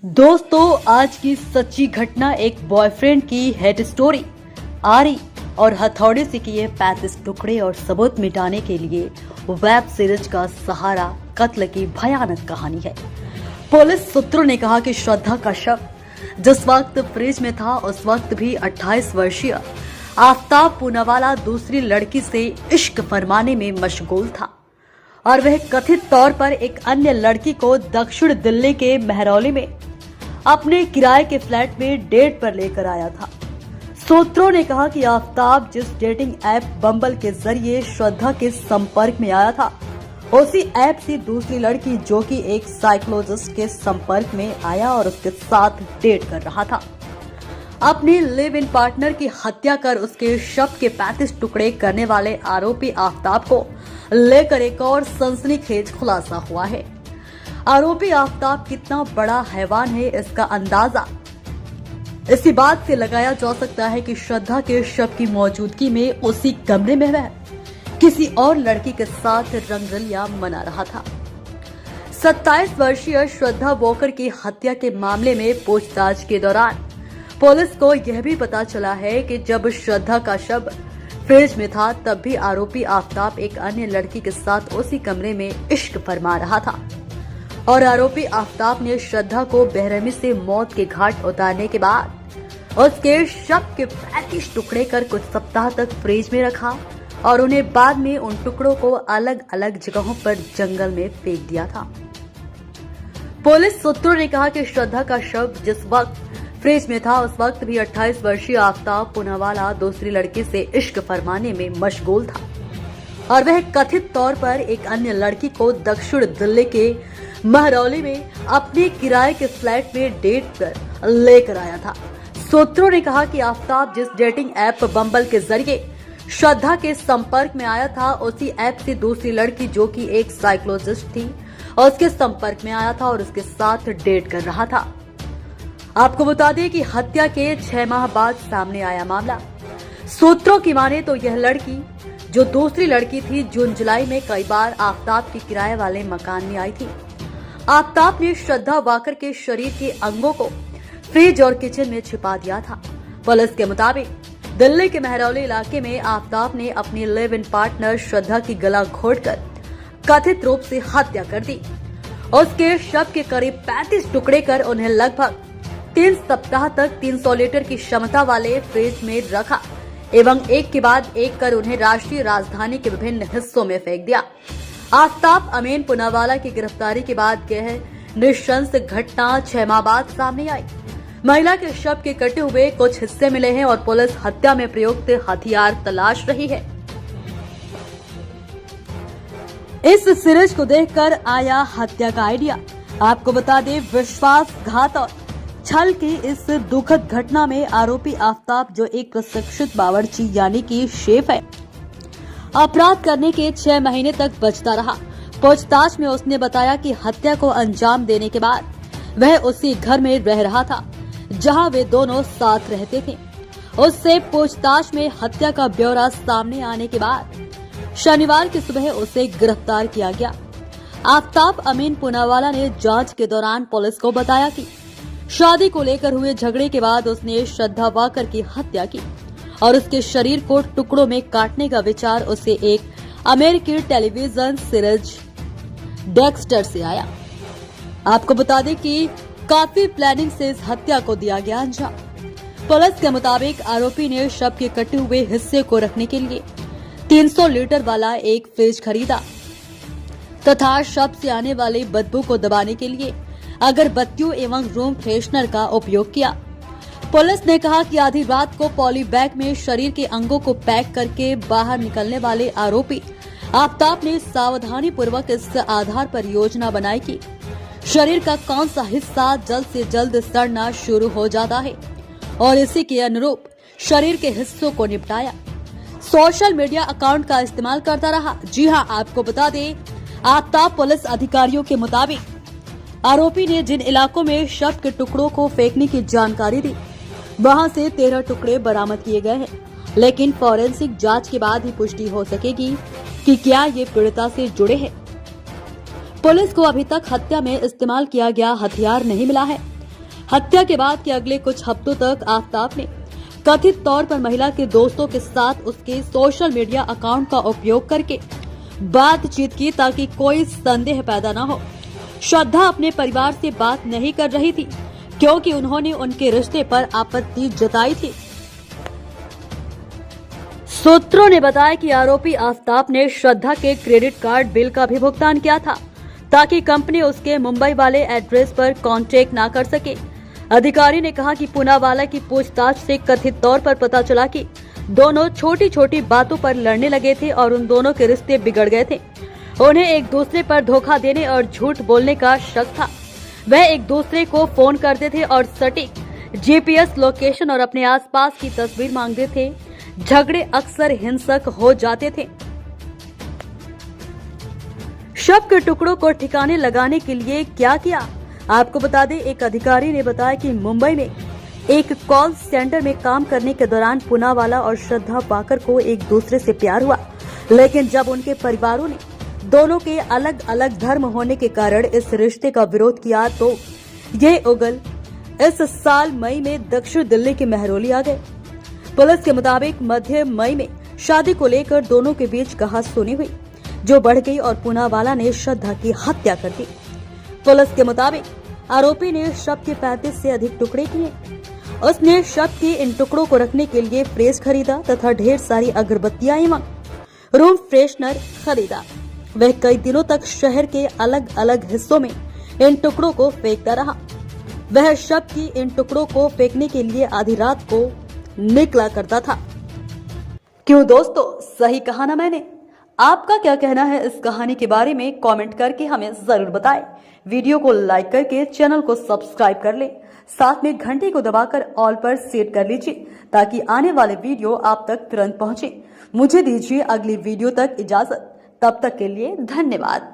दोस्तों, आज की सच्ची घटना एक बॉयफ्रेंड की हेड स्टोरी। आरी और हथौड़े से किए 35 टुकड़े और सबूत मिटाने के लिए वेब सीरीज का सहारा कत्ल की भयानक कहानी है। पुलिस सूत्रों ने कहा कि श्रद्धा का शव जिस वक्त फ्रिज में था उस वक्त भी 28 वर्षीय आफ्ताब पूनावाला दूसरी लड़की से इश्क फरमाने में मशगूल था और वह कथित तौर पर एक अन्य लड़की को दक्षिण दिल्ली के महरौली में अपने किराए के फ्लैट में डेट पर लेकर आया था। सूत्रों ने कहा कि आफ्ताब जिस डेटिंग ऐप बम्बल के जरिए श्रद्धा के संपर्क में आया था, उसी ऐप से दूसरी लड़की जो कि एक साइकोलॉजिस्ट के संपर्क में आया और उसके साथ डेट कर रहा था। अपने लिव इन पार्टनर की हत्या कर उसके शव के 35 टुकड़े करने वाले आरोपी आफ्ताब को लेकर एक और सनसनीखेज खुलासा हुआ है। आरोपी आफ्ताब कितना बड़ा हैवान है, इसका अंदाजा इसी बात से लगाया जा सकता है कि श्रद्धा के शव की मौजूदगी में उसी कमरे में वह किसी और लड़की के साथ रंगरलिया मना रहा था। 27 वर्षीय श्रद्धा वॉकर की हत्या के मामले में पूछताछ के दौरान पुलिस को यह भी पता चला है कि जब श्रद्धा का शव फ्रिज में था तब भी आरोपी आफ्ताब एक अन्य लड़की के साथ उसी कमरे में इश्क फरमा रहा था और आरोपी आफ्ताब ने श्रद्धा को बेरहमी से मौत के घाट उतारने के बाद उसके शव के 35 टुकड़े कर कुछ सप्ताह तक फ्रिज में रखा और उन्हें बाद में उन टुकड़ों को अलग अलग जगहों पर जंगल में फेंक दिया था। पुलिस सूत्रों ने कहा कि श्रद्धा का शव जिस वक्त फ्रिज में था उस वक्त भी 28 वर्षीय आफ्ताब पूनावाला दूसरी लड़की से इश्क फरमाने में मशगूल था और वह कथित तौर पर एक अन्य लड़की को दक्षिण दिल्ली के महरौली में अपने किराए के फ्लैट में डेट पर लेकर आया था। सूत्रों ने कहा कि आफ्ताब जिस डेटिंग ऐप बम्बल के जरिए श्रद्धा के संपर्क में आया था, उसी ऐप से दूसरी लड़की जो कि एक साइकोलॉजिस्ट थी और उसके संपर्क में आया था और उसके साथ डेट कर रहा था। आपको बता दें कि हत्या के 6 माह बाद सामने आया मामला। सूत्रों की माने तो यह लड़की जो दूसरी लड़की थी जून जुलाई में कई बार आफ्ताब के किराए वाले मकान में आई थी। आफ्ताब ने श्रद्धा वाकर के शरीर के अंगों को फ्रिज और किचन में छिपा दिया था। पुलिस के मुताबिक दिल्ली के महरौली इलाके में आफ्ताब ने अपनी लिव इन पार्टनर श्रद्धा की गला घोटकर कथित रूप से हत्या कर दी। उसके शव के करीब 35 टुकड़े कर उन्हें लगभग 3 सप्ताह तक 300 लीटर की क्षमता वाले फ्रिज में रखा एवं एक के बाद एक कर उन्हें राष्ट्रीय राजधानी के विभिन्न हिस्सों में फेंक दिया। आफ्ताब अमीन पूनावाला की गिरफ्तारी के बाद यह नृशंस घटना 6 माह बाद सामने आई। महिला के शव के कटे हुए कुछ हिस्से मिले हैं और पुलिस हत्या में प्रयुक्त हथियार तलाश रही है। इस सीरीज को देखकर आया हत्या का आइडिया। आपको बता दें, विश्वासघात और छल की इस दुखद घटना में आरोपी आफ्ताब जो एक प्रशिक्षित बावर्ची यानी कि शेफ है, अपराध करने के 6 महीने तक बचता रहा। पूछताछ में उसने बताया कि हत्या को अंजाम देने के बाद वह उसी घर में रह रहा था जहां वे दोनों साथ रहते थे। उससे पूछताछ में हत्या का ब्यौरा सामने आने के बाद शनिवार की सुबह उसे गिरफ्तार किया गया। आफ्ताब अमीन पूनावाला ने जांच के दौरान पुलिस को बताया कि शादी को लेकर हुए झगड़े के बाद उसने श्रद्धा वाकर की हत्या की और उसके शरीर को टुकड़ों में काटने का विचार उसे एक अमेरिकी टेलीविजन सीरीज डेक्स्टर से आया। आपको बता दें कि काफी प्लानिंग से इस हत्या को दिया गया अंजाम। पुलिस के मुताबिक आरोपी ने शव के कटे हुए हिस्से को रखने के लिए 300 लीटर वाला एक फ्रिज खरीदा तथा शव से आने वाली बदबू को दबाने के लिए अगरबत्तियों एवं रूम फ्रेशनर का उपयोग किया। पुलिस ने कहा कि आधी रात को पॉली बैग में शरीर के अंगों को पैक करके बाहर निकलने वाले आरोपी आफ्ताब ने सावधानी पूर्वक इस आधार पर योजना बनाई कि शरीर का कौन सा हिस्सा जल्द से जल्द सड़ना शुरू हो जाता है और इसी के अनुरूप शरीर के हिस्सों को निपटाया। सोशल मीडिया अकाउंट का इस्तेमाल करता रहा। जी हां, आपको बता दें, आफ्ताब पुलिस अधिकारियों के मुताबिक आरोपी ने जिन इलाकों में शव के टुकड़ों को फेंकने की जानकारी दी वहां से 13 टुकड़े बरामद किए गए हैं, लेकिन फॉरेंसिक जांच के बाद ही पुष्टि हो सकेगी कि क्या ये पीड़िता से जुड़े हैं। पुलिस को अभी तक हत्या में इस्तेमाल किया गया हथियार नहीं मिला है। हत्या के बाद के अगले कुछ हफ्तों तक आफताब ने कथित तौर पर महिला के दोस्तों के साथ उसके सोशल मीडिया अकाउंट का उपयोग करके बातचीत की ताकि कोई संदेह पैदा न हो। श्रद्धा अपने परिवार से बात नहीं कर रही थी क्योंकि उन्होंने उनके रिश्ते पर आपत्ति जताई थी। सूत्रों ने बताया कि आरोपी आफताब ने श्रद्धा के क्रेडिट कार्ड बिल का भी भुगतान किया था ताकि कंपनी उसके मुंबई वाले एड्रेस पर कांटेक्ट ना कर सके। अधिकारी ने कहा कि पूनावाला की पूछताछ से कथित तौर पर पता चला कि दोनों छोटी छोटी बातों पर लड़ने लगे थे और उन दोनों के रिश्ते बिगड़ गए थे। उन्हें एक दूसरे पर धोखा देने और झूठ बोलने का शक था। वह एक दूसरे को फोन करते थे और सटीक जीपीएस लोकेशन और अपने आसपास की तस्वीर मांगते थे। झगड़े अक्सर हिंसक हो जाते थे। शव के टुकड़ों को ठिकाने लगाने के लिए क्या किया? आपको बता दें, एक अधिकारी ने बताया कि मुंबई में एक कॉल सेंटर में काम करने के दौरान पूनावाला और श्रद्धा पाकर को एक दूसरे से प्यार हुआ, लेकिन जब उनके परिवारों ने दोनों के अलग अलग धर्म होने के कारण इस रिश्ते का विरोध किया तो ये उगल इस साल मई में दक्षिण दिल्ली के महरौली आ गए। पुलिस के मुताबिक मध्य मई में शादी को लेकर दोनों के बीच कहासुनी हुई, जो बढ़ गई और पूनावाला ने श्रद्धा की हत्या कर दी। पुलिस के मुताबिक आरोपी ने शव के 35 से अधिक टुकड़े किए। उसने शव के इन टुकड़ों को रखने के लिए फ्रेश खरीदा तथा ढेर सारी अगरबत्तियां एवं रूम फ्रेशनर खरीदा। वह कई दिनों तक शहर के अलग अलग हिस्सों में इन टुकड़ों को फेंकता रहा। वह शव की इन टुकड़ों को फेंकने के लिए आधी रात को निकला करता था। क्यों दोस्तों, सही कहा ना मैंने? आपका क्या कहना है इस कहानी के बारे में? कमेंट करके हमें जरूर बताएं। वीडियो को लाइक करके चैनल को सब्सक्राइब कर लें, साथ में घंटे को दबाकर ऑल पर सेट कर लीजिए ताकि आने वाले वीडियो आप तक तुरंत पहुंचे। मुझे दीजिए अगली वीडियो तक इजाजत। तब तक के लिए धन्यवाद।